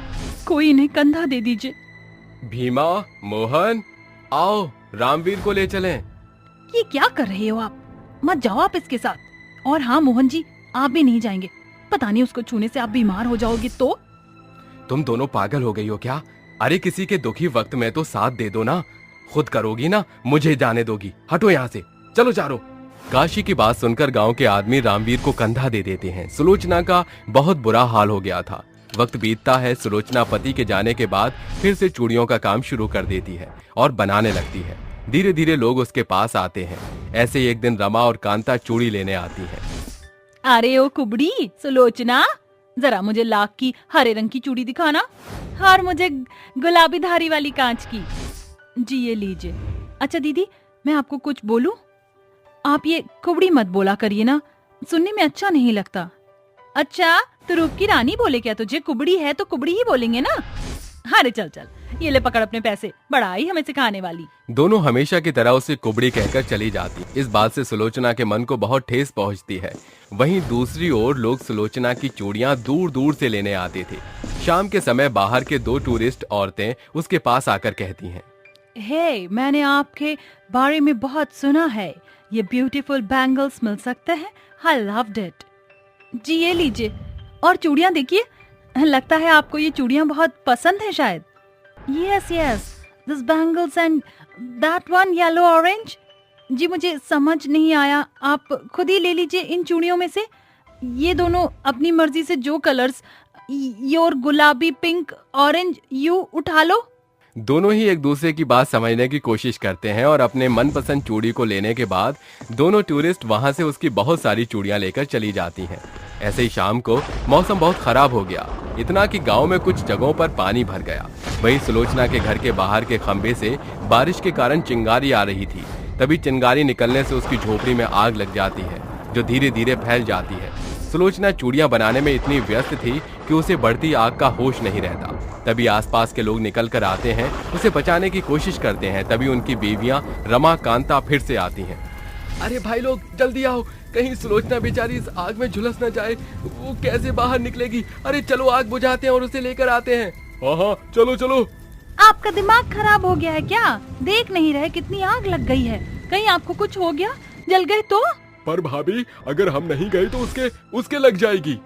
कोई इन्हें कंधा दे दीजिए। भीमा, मोहन, आओ रामवीर को ले चलें। ये क्या कर रहे हो आप? मत जाओ आप इसके साथ। और हाँ मोहन जी, आप भी नहीं जाएंगे। पता नहीं उसको छूने से आप बीमार हो जाओगे तो। तुम दोनों पागल हो गई हो क्या? अरे किसी के दुखी वक्त में तो साथ दे दो ना। खुद करोगी ना मुझे जाने दोगी? हटो यहाँ से, चलो चारो। काशी की बात सुनकर गांव के आदमी रामवीर को कंधा दे देते हैं। सुलोचना का बहुत बुरा हाल हो गया था। वक्त बीतता है, सुलोचना पति के जाने के बाद फिर से चूड़ियों का काम शुरू कर देती है और बनाने लगती है। धीरे धीरे लोग उसके पास आते हैं। ऐसे ही एक दिन रमा और कांता चूड़ी लेने आती है। अरे ओ कुबड़ी, सुलोचना जरा मुझे लाख की हरे रंग की चूड़ी दिखाना, और मुझे गुलाबी धारी वाली कांच की। जी ये लीजिए। अच्छा दीदी, मैं आपको कुछ बोलूं? आप ये कुबड़ी मत बोला करिए ना, सुनने में अच्छा नहीं लगता। अच्छा, तो रूप की रानी बोले क्या तुझे? कुबड़ी है तो कुबड़ी ही बोलेंगे ना। अरे चल चल, ये ले पकड़ अपने पैसे, बड़ा आई हमें सिखाने वाली। दोनों हमेशा की तरह उसे कुबड़ी कहकर चली जाती। इस बात से सुलोचना के मन को बहुत ठेस पहुंचती है। वहीं दूसरी ओर लोग सुलोचना की चूड़ियां दूर दूर से लेने आते थे। शाम के समय बाहर के 2 टूरिस्ट औरतें उसके पास आकर कहती हैं, हे, मैंने आपके बारे में बहुत सुना है, ये ब्यूटीफुल बैंगल्स मिल सकते हैं? I loved it. जी ये लीजिए, और चूड़ियां देखिए, लगता है आपको ये चूड़ियां बहुत पसंद है शायद। Yes yes, this bangles and that one yellow orange. जी मुझे समझ नहीं आया, आप खुद ही ले लीजिए इन चूड़ियों में से। ये दोनों अपनी मर्जी से जो कलर्स, योर गुलाबी, पिंक, ऑरेंज, यू उठा लो। दोनों ही एक दूसरे की बात समझने की कोशिश करते हैं और अपने मनपसंद चूड़ी को लेने के बाद दोनों टूरिस्ट वहां से उसकी बहुत सारी चूड़ियां लेकर चली जाती हैं। ऐसे ही शाम को मौसम बहुत खराब हो गया, इतना कि गांव में कुछ जगहों पर पानी भर गया। वहीं सुलोचना के घर के बाहर के खंबे से बारिश के कारण चिंगारी आ रही थी। तभी चिंगारी निकलने से उसकी झोपड़ी में आग लग जाती है, जो धीरे धीरे फैल जाती है। सुलोचना चूड़ियां बनाने में इतनी व्यस्त थी कि उसे बढ़ती आग का होश नहीं रहता। तभी आसपास के लोग निकल कर आते हैं, उसे बचाने की कोशिश करते हैं। तभी उनकी बीवियां रमा, कांता फिर से आती हैं। अरे भाई लोग जल्दी आओ, कहीं सुलोचना बेचारी इस आग में झुलस न जाए, वो कैसे बाहर निकलेगी। अरे चलो आग बुझाते हैं और उसे लेकर आते हैं। हाँ चलो चलो। आपका दिमाग खराब हो गया है क्या? देख नहीं रहे कितनी आग लग गई है? कहीं आपको कुछ हो गया, जल गए तो? पर भाभी, अगर हम नहीं गए तो उसके लग जाएगी।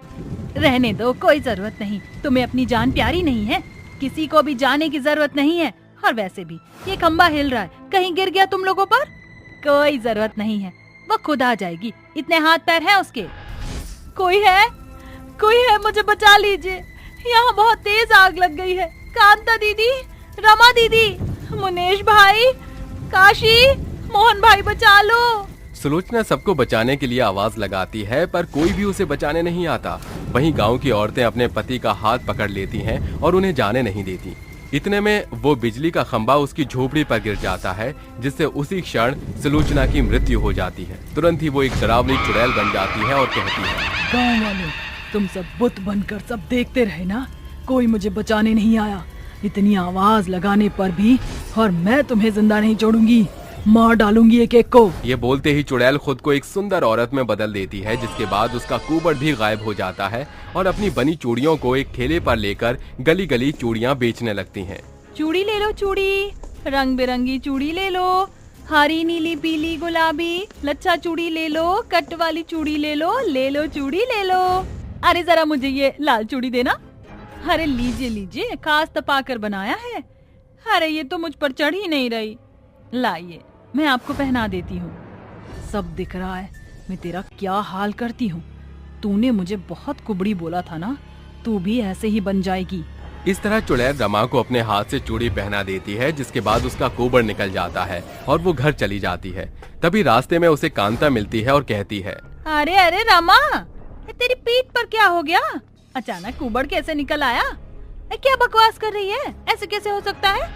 रहने दो, कोई जरूरत नहीं। तुम्हें अपनी जान प्यारी नहीं है? किसी को भी जाने की जरूरत नहीं है। और वैसे भी ये खंबा हिल रहा है, कहीं गिर गया तुम लोगों पर? कोई जरूरत नहीं है, वो खुद आ जाएगी, इतने हाथ पैर हैं उसके। कोई है, मुझे बचा लीजिए, यहाँ बहुत तेज आग लग गई है। कांता दीदी, रमा दीदी, मुनेश भाई, काशी, मोहन भाई, बचा लो। सुलोचना सबको बचाने के लिए आवाज लगाती है, पर कोई भी उसे बचाने नहीं आता। वहीं गांव की औरतें अपने पति का हाथ पकड़ लेती हैं और उन्हें जाने नहीं देती। इतने में वो बिजली का खंबा उसकी झोपड़ी पर गिर जाता है, जिससे उसी क्षण सुलोचना की मृत्यु हो जाती है। तुरंत ही वो एक डरावनी चुड़ैल बन जाती है और कहती है, गाँव वालों, तुम सब बुत बनकर सब देखते रहे ना, कोई मुझे बचाने नहीं आया। इतनी आवाज लगाने पर भी, और मैं तुम्हें जिंदा नहीं छोड़ूंगी, मार डालूंगी एक एक को। ये बोलते ही चुड़ैल खुद को एक सुंदर औरत में बदल देती है, जिसके बाद उसका कुबड़ भी गायब हो जाता है और अपनी बनी चूड़ियों को एक ठेले पर लेकर गली गली चूड़ियां बेचने लगती हैं। चूड़ी ले लो, चूड़ी, रंग बिरंगी चूड़ी ले लो, हरी, नीली, पीली, गुलाबी, लच्छा चूड़ी ले लो, कट वाली चूड़ी ले लो चूड़ी ले लो। अरे जरा मुझे ये लाल चूड़ी देना। अरे लीजिए लीजिए, खास तपा कर बनाया है। अरे ये तो मुझ पर चढ़ ही नहीं रही, लाइए मैं आपको पहना देती हूँ। सब दिख रहा है मैं तेरा क्या हाल करती हूँ। तूने मुझे बहुत कुबड़ी बोला था ना, तू भी ऐसे ही बन जाएगी। इस तरह चुड़ैल रमा को अपने हाथ से चूड़ी पहना देती है, जिसके बाद उसका कुबड़ निकल जाता है और वो घर चली जाती है। तभी रास्ते में उसे कांता मिलती है और कहती है, अरे अरे रमा, तेरी पीठ पर क्या हो गया? अचानक कुबड़ कैसे निकल आया? क्या बकवास कर रही है? ऐसे कैसे हो सकता है?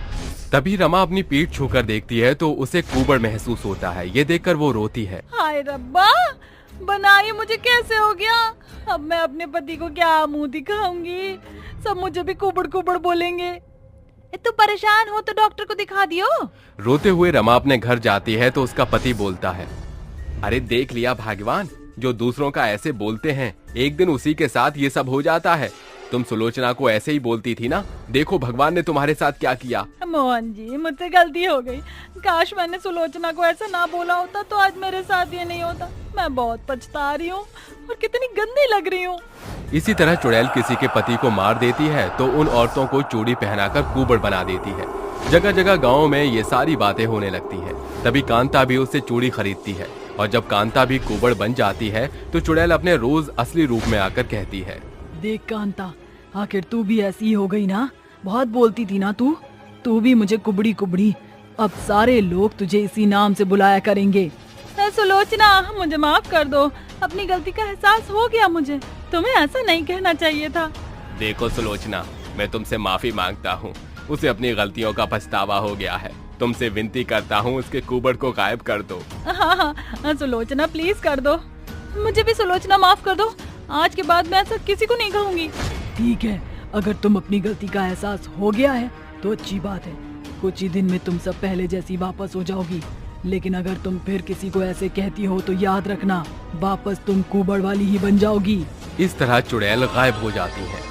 तभी रमा अपनी पीठ छूकर देखती है तो उसे कुबड़ महसूस होता है। ये देखकर वो रोती है। हाय रब्बा, बनाइए, मुझे कैसे हो गया? अब मैं अपने पति को क्या मुंह दिखाऊंगी? सब मुझे भी कुबड़ कुबड़ बोलेंगे। तू परेशान हो तो डॉक्टर को दिखा दियो। रोते हुए रमा अपने घर जाती है तो उसका पति बोलता है, अरे देख लिया भगवान, जो दूसरों का ऐसे बोलते हैं, एक दिन उसी के साथ ये सब हो जाता है। तुम सुलोचना को ऐसे ही बोलती थी ना, देखो भगवान ने तुम्हारे साथ क्या किया। मोहन जी, मुझसे गलती हो गई। काश मैंने सुलोचना को ऐसा ना बोला होता तो आज मेरे साथ ये नहीं होता। मैं बहुत पछता रही हूँ और कितनी गंदी लग रही हूँ। इसी तरह चुड़ैल किसी के पति को मार देती है तो उन औरतों को चूड़ी पहनाकर कुबड़ बना देती है। जगह जगह गाँव में ये सारी बातें होने लगती है। तभी कांता भी उससे चूड़ी खरीदती है और जब कांता भी कुबड़ बन जाती है तो चुड़ैल अपने रोज असली रूप में आकर कहती है, देख कांता, आखिर तू भी ऐसी हो गई ना, बहुत बोलती थी ना तू भी मुझे कुबड़ी कुबड़ी। अब सारे लोग तुझे इसी नाम से बुलाया करेंगे। सुलोचना, मुझे माफ कर दो, अपनी गलती का एहसास हो गया मुझे। तुम्हें ऐसा नहीं कहना चाहिए था। देखो सुलोचना, मैं तुमसे माफी मांगता हूँ। उसे अपनी गलतियों का पछतावा हो गया है। तुमसे विनती करता हूँ उसके कुबड़ को गायब कर दो। हाँ हाँ सुलोचना प्लीज कर दो, मुझे भी सुलोचना माफ कर दो। आज के बाद मैं ऐसा किसी को नहीं कहूँगी। ठीक है, अगर तुम अपनी गलती का एहसास हो गया है तो अच्छी बात है। कुछ ही दिन में तुम सब पहले जैसी वापस हो जाओगी। लेकिन अगर तुम फिर किसी को ऐसे कहती हो तो याद रखना, वापस तुम कुबड़ वाली ही बन जाओगी। इस तरह चुड़ैल गायब हो जाती है।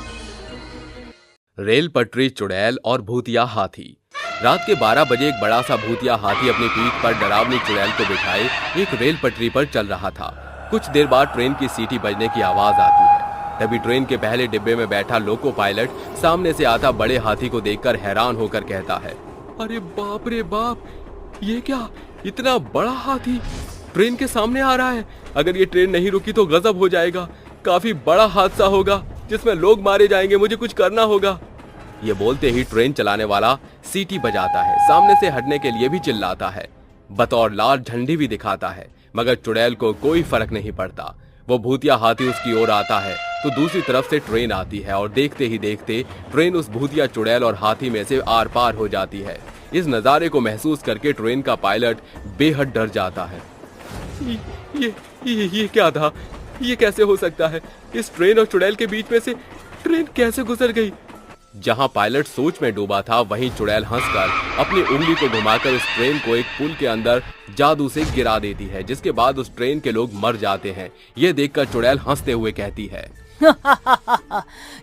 रेल पटरी, चुड़ैल और भूतिया हाथी। रात के 12 बजे एक बड़ा सा भूतिया हाथी अपनी पीठ पर डरावनी चुड़ैल को बिठाए एक रेल पटरी पर चल रहा था। कुछ देर बाद ट्रेन की सीटी बजने की आवाज आती है। तभी ट्रेन के पहले डिब्बे में बैठा लोको पायलट सामने से आता बड़े हाथी को देखकर हैरान होकर कहता है, अरे बाप रे बाप, ये क्या, इतना बड़ा हाथी ट्रेन के सामने आ रहा है। अगर ये ट्रेन नहीं रुकी तो गजब हो जाएगा। काफी बड़ा हादसा होगा जिसमें लोग मारे जाएंगे। मुझे कुछ करना होगा। ये बोलते ही ट्रेन चलाने वाला सीटी बजाता है, सामने से हटने के लिए भी चिल्लाता है, बतौर लाल झंडी भी दिखाता है, मगर चुड़ैल को कोई फर्क नहीं पड़ता। वो भूतिया हाथी उसकी ओर आता है तो दूसरी तरफ से ट्रेन आती है और देखते ही देखते ट्रेन उस भूतिया चुड़ैल और हाथी में से आर पार हो जाती है। इस नजारे को महसूस करके ट्रेन का पायलट बेहद डर जाता है। ये क्या था? ये कैसे हो सकता है? इस ट्रेन और चुड़ैल के बीच में से ट्रेन कैसे गुजर गई? जहां पायलट सोच में डूबा था, वहीं चुड़ैल हंसकर अपनी उंगली को घुमाकर उस ट्रेन को एक पुल के अंदर जादू से गिरा देती है, जिसके बाद उस ट्रेन के लोग मर जाते हैं। ये देखकर चुड़ैल हंसते हुए कहती है,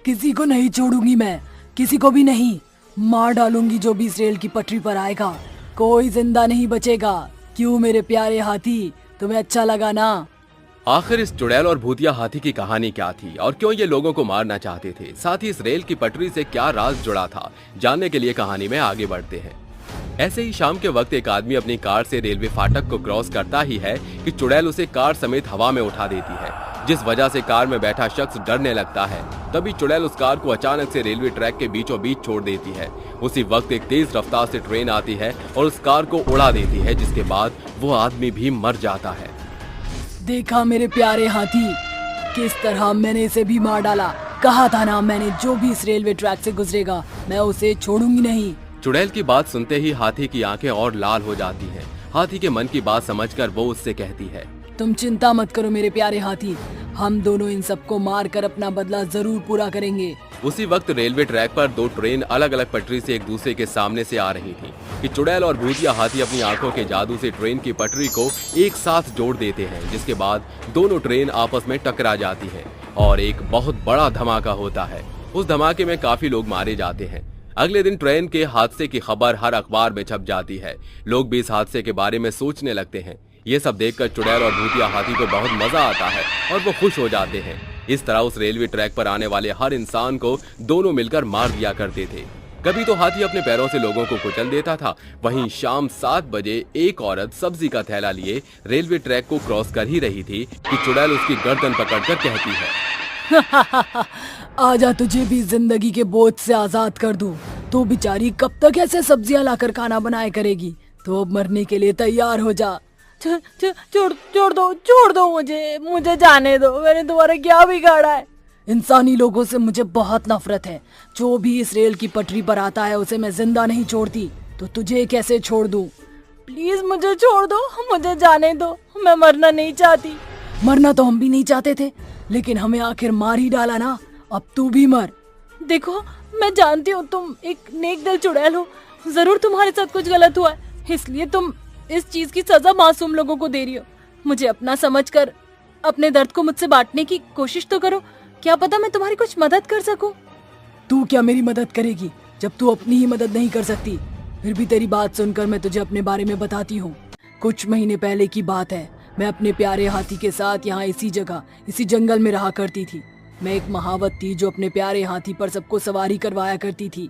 किसी को नहीं छोड़ूंगी मैं, किसी को भी नहीं। मार डालूंगी जो भी इस रेल की पटरी पर आएगा। कोई जिंदा नहीं बचेगा। क्यों मेरे प्यारे हाथी, तुम्हें अच्छा लगा ना? आखिर इस चुड़ैल और भूतिया हाथी की कहानी क्या थी और क्यों ये लोगों को मारना चाहते थे? साथ ही इस रेल की पटरी से क्या राज जुड़ा था? जानने के लिए कहानी में आगे बढ़ते हैं। ऐसे ही शाम के वक्त एक आदमी अपनी कार से रेलवे फाटक को क्रॉस करता ही है कि चुड़ैल उसे कार समेत हवा में उठा देती है, जिस वजह से कार में बैठा शख्स डरने लगता है। तभी चुड़ैल उस कार को अचानक से रेलवे ट्रैक के बीचों बीच छोड़ देती है। उसी वक्त एक तेज रफ्तार से ट्रेन आती है और उस कार को उड़ा देती है, जिसके बाद वो आदमी भी मर जाता है। देखा मेरे प्यारे हाथी, किस तरह मैंने इसे भी मार डाला। कहा था ना मैंने, जो भी इस रेलवे ट्रैक से गुजरेगा मैं उसे छोड़ूंगी नहीं। चुड़ैल की बात सुनते ही हाथी की आंखें और लाल हो जाती हैं। हाथी के मन की बात समझकर वो उससे कहती है, तुम चिंता मत करो मेरे प्यारे हाथी, हम दोनों इन सबको मार कर अपना बदला जरूर पूरा करेंगे। उसी वक्त रेलवे ट्रैक पर दो ट्रेन अलग अलग पटरी से एक दूसरे के सामने से आ रही थी कि चुड़ैल और भूतिया हाथी अपनी आंखों के जादू से ट्रेन की पटरी को एक साथ जोड़ देते हैं, जिसके बाद दोनों ट्रेन आपस में टकरा जाती हैं और एक बहुत बड़ा धमाका होता है। उस धमाके में काफी लोग मारे जाते हैं। अगले दिन ट्रेन के हादसे की खबर हर अखबार में छप जाती है। लोग भी इस हादसे के बारे में सोचने लगते हैं। ये सब देखकर चुड़ैल और भूतिया हाथी को बहुत मजा आता है और वो खुश हो जाते हैं। इस तरह उस रेलवे ट्रैक पर आने वाले हर इंसान को दोनों मिलकर मार दिया करते थे। कभी तो हाथी अपने पैरों से लोगों को कुचल देता था। वहीं शाम 7 बजे एक औरत सब्जी का थैला लिए रेलवे ट्रैक को क्रॉस कर ही रही थी कि चुड़ैल उसकी गर्दन पकड़कर कहती है, आजा तुझे भी जिंदगी के बोझ से आजाद कर दूं। तो बेचारी कब तक ऐसे सब्जियां लाकर खाना बनाए करेगी? तो अब मरने के लिए तैयार हो जा। छोड़ दो मुझे जाने दो। मैंने तुम्हारा क्या बिगाड़ा है? इंसानी लोगों से मुझे बहुत नफरत है। जो भी इस रेल की पटरी पर आता है उसे मैं जिंदा नहीं छोड़ती, तो तुझे कैसे छोड़ दूं? प्लीज मुझे छोड़ दो, मुझे जाने दो, मैं मरना नहीं चाहती। मरना तो हम भी नहीं चाहते थे, लेकिन हमें आखिर मार ही डाला ना। अब तू भी मर। देखो, मैं जानती हूँ तुम एक नेक दिल चुड़ैल हो, जरूर तुम्हारे साथ कुछ गलत हुआ है, इसलिए तुम इस चीज की सजा मासूम लोगों को दे रही हो। मुझे अपना समझकर अपने दर्द को मुझसे बांटने की कोशिश तो करो। क्या पता मैं तुम्हारी कुछ मदद कर सकूं। तू क्या मेरी मदद करेगी जब तू अपनी ही मदद नहीं कर सकती? फिर भी तेरी बात सुनकर मैं तुझे अपने बारे में बताती हूँ। कुछ महीने पहले की बात है। मैं अपने प्यारे हाथी के साथ यहाँ इसी जगह, इसी जंगल में रहा करती थी। मैं एक महावत थी जो अपने प्यारे हाथी पर सबको सवारी करवाया करती थी।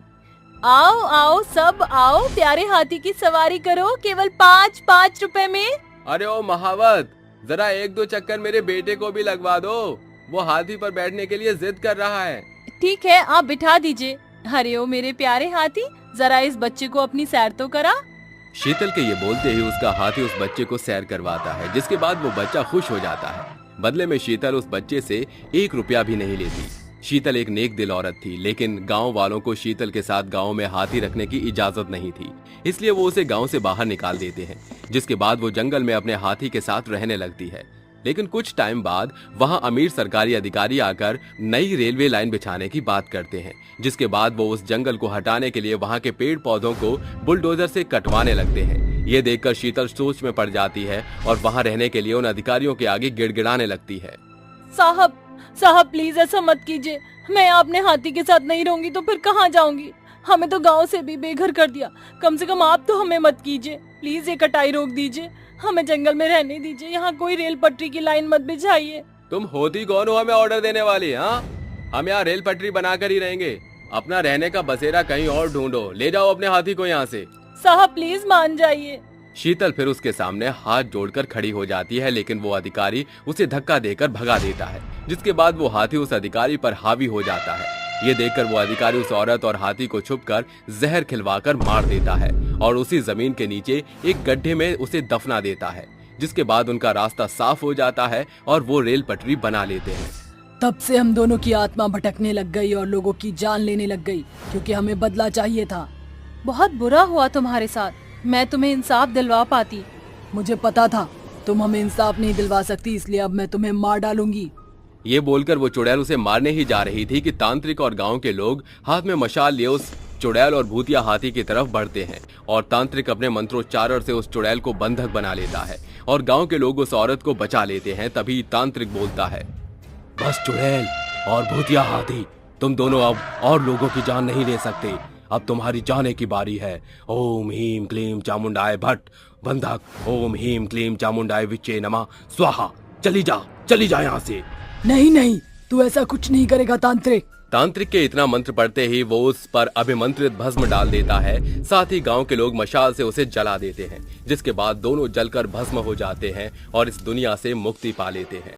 आओ आओ सब आओ, प्यारे हाथी की सवारी करो केवल 5-5 रुपए में। अरे ओ महावत, जरा 1-2 चक्कर मेरे बेटे को भी लगवा दो। वो हाथी पर बैठने के लिए जिद कर रहा है। ठीक है, आप बिठा दीजिए। अरे ओ मेरे प्यारे हाथी, जरा इस बच्चे को अपनी सैर तो करा। शीतल के ये बोलते ही उसका हाथी उस बच्चे को सैर करवाता है, जिसके बाद वो बच्चा खुश हो जाता है। बदले में शीतल उस बच्चे से 1 रुपया भी नहीं लेती। शीतल एक नेक दिल औरत थी, लेकिन गांव वालों को शीतल के साथ गांव में हाथी रखने की इजाजत नहीं थी, इसलिए वो उसे गांव से बाहर निकाल देते हैं, जिसके बाद वो जंगल में अपने हाथी के साथ रहने लगती है। लेकिन कुछ टाइम बाद वहां अमीर सरकारी अधिकारी आकर नई रेलवे लाइन बिछाने की बात करते हैं, जिसके बाद वो उस जंगल को हटाने के लिए वहां के पेड़ पौधों को बुलडोजर से कटवाने लगते हैं। ये देखकर शीतल सोच में पड़ जाती है और वहां रहने के लिए उन अधिकारियों के आगे गिड़गिड़ाने लगती है। साहब प्लीज ऐसा मत कीजिए, मैं अपने हाथी के साथ नहीं रहूंगी तो फिर कहाँ जाऊंगी? हमें तो गांव से भी बेघर कर दिया, कम से कम आप तो हमें मत कीजिए, प्लीज ये कटाई रोक दीजिए, हमें जंगल में रहने दीजिए, यहाँ कोई रेल पटरी की लाइन मत बिछाइए। तुम होती कौन हो हमें ऑर्डर देने वाली? हाँ, हम यहाँ रेल पटरी बनाकर ही रहेंगे, अपना रहने का बसेरा कहीं और ढूंढो, ले जाओ अपने हाथी को यहाँ से। साहब प्लीज मान जाइए। शीतल फिर उसके सामने हाथ जोड़कर खड़ी हो जाती है, लेकिन वो अधिकारी उसे धक्का देकर भगा देता है, जिसके बाद वो हाथी उस अधिकारी पर हावी हो जाता है। ये देखकर वो अधिकारी उस औरत और हाथी को छुपकर जहर खिलवाकर मार देता है और उसी जमीन के नीचे एक गड्ढे में उसे दफना देता है, जिसके बाद उनका रास्ता साफ हो जाता है और वो रेल पटरी बना लेते हैं। तब से हम दोनों की आत्मा भटकने लग गई और लोगों की जान लेने लग गई, क्योंकि हमें बदला चाहिए था। बहुत बुरा हुआ तुम्हारे साथ, मैं तुम्हें इंसाफ दिलवा पाती। मुझे पता था तुम हमें इंसाफ नहीं दिलवा सकती, इसलिए अब मैं तुम्हें मार डालूंगी। ये बोलकर वो चुड़ैल उसे मारने ही जा रही थी कि तांत्रिक और गांव के लोग हाथ में मशाल लिए उस चुड़ैल और भूतिया हाथी की तरफ बढ़ते हैं और तांत्रिक अपने मंत्रोच्चारण से उस चुड़ैल को बंधक बना लेता है और गांव के लोग उस औरत को बचा लेते हैं। तभी तांत्रिक बोलता है, बस चुड़ैल और भूतिया हाथी, तुम दोनों अब और लोगों की जान नहीं ले सकते, अब तुम्हारी जाने की बारी है। ओम हीम क्लीम चामुंडाय भट्ट बंधक, ओम हीम क्लीम चामुंडाय विच्चे नमः स्वाहा। चली जा यहाँ से। नहीं, तू ऐसा कुछ नहीं करेगा तांत्रिक। तांत्रिक के इतना मंत्र पढ़ते ही वो उस पर अभिमंत्रित भस्म डाल देता है, साथ ही गांव के लोग मशाल से उसे जला देते हैं, जिसके बाद दोनों जलकर भस्म हो जाते हैं और इस दुनिया से मुक्ति पा लेते हैं।